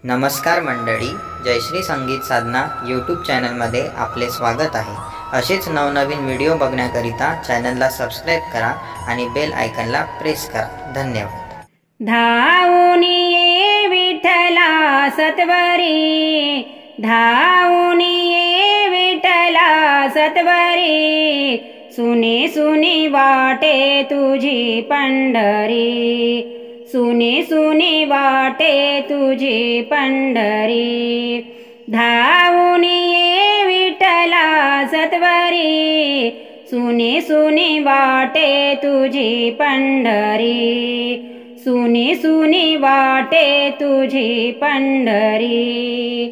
नमस्कार मंडळी, जयश्री संगीत साधना यूट्यूब चॅनलमध्ये आपले स्वागत आहे। असेच नवनवीन व्हिडिओ बघण्याकरिता चॅनलला सबस्क्राइब करा आणि बेल आयकॉनला प्रेस करा। धन्यवाद। धावून ये विठ्ठला सत्वरी, धावून ये विठ्ठला सत्वरी, सुनी सुनी वाटे तुझी पंढरी, सुनी सुनी वाटे तुझी पंढरी। धावून ये विठ्ठला सत्वरी, सुनी सुनी वाटे तुझी पंढरी, सुनी सुनी वाटे तुझी पंढरी।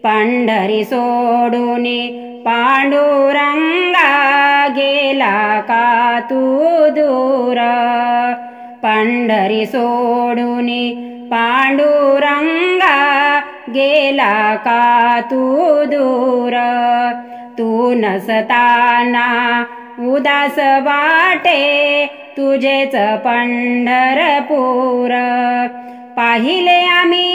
पंढरी सोडून पांडुरंगा गेला का तू दूर, पंढरी सोडून पांडुरंगा गेला का तू दूर। तू नसताना उदास वाटे तुझेच पंढरपूर, पाहिले आम्ही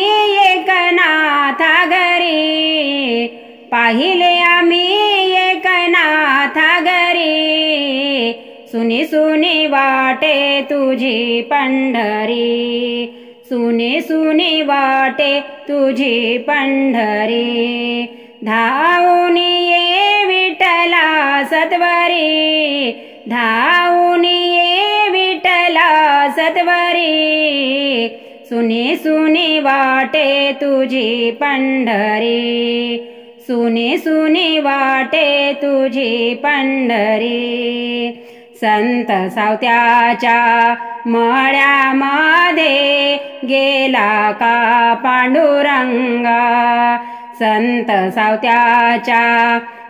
एकनाथा घरी, पाहिले आम्ही एकनाथा घरी, सुनी सुनी वाटे तुझी पंढरी, सुनी सुनी वाटे तुझी पंढरी। धावून ये विठ्ठला सत्वरी, धावून ये विठ्ठला सत्वरी, सुनी सुनी वाटे तुझी पंढरी, सुनी सुनी वाटे तुझी पंढरी। संत सावत्याच्या मळ्यामध्ये गेला का पांडुरंगा, संत सावत्याच्या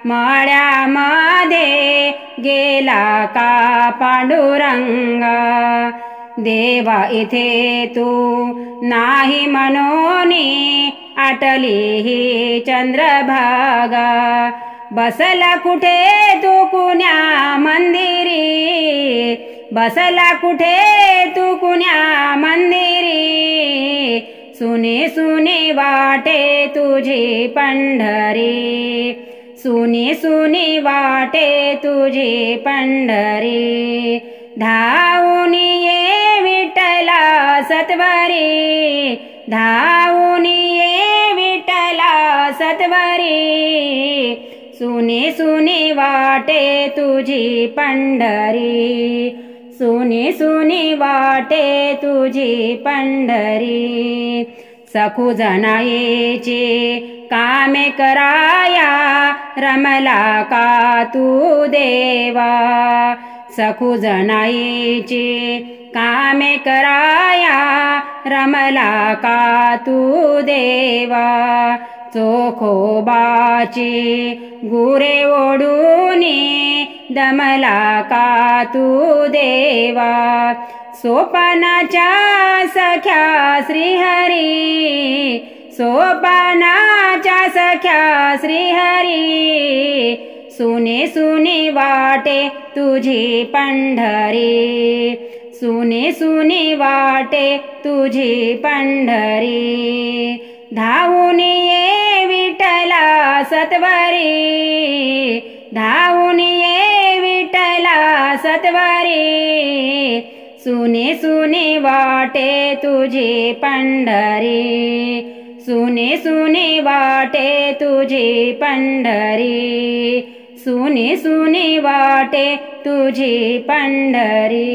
मळ्यामध्ये गेला का पांडुरंगा। देवा इथे तू नाही मनोनी आटली ही चंद्रभागा, बसला कुठे तू कुण्या मंदिरी, बसला कुठे तू कुण्या मंदिरी, सुनी सुनी वाटे तुझी पंढरी, सुनी सुनी वाटे तुझी पंढरी। धावून ये विठ्ठला सत्वरी, धावून ये विठ्ठला सत्वरी, सुनी सुनी वाटे तुझी पंढरी, सुनी सुनी वाटे तुझी पंढरी। सखू जनाईची कामे कराया रमला का तू देवा, सखू जनाईची कामे कराया रमला का तू देवा। चोखोबाची गुरे ओढूनी दमला का तू देवा, सोपानाच्या सख्या श्रीहरी, सोपानाच्या सख्या श्रीहरी, सुनी सुनी वाटे तुझी पंढरी, सुनी सुनी वाटे तुझी पंढरी। धावून ये विठ्ठला सत्वरी, धावून ये विठ्ठला सत्वरी, सुनी सुनी वाटे तुझी पंढरी, सुनी सुनी वाटे तुझी पंढरी, सुनी सुनी वाटे तुझी पंढरी।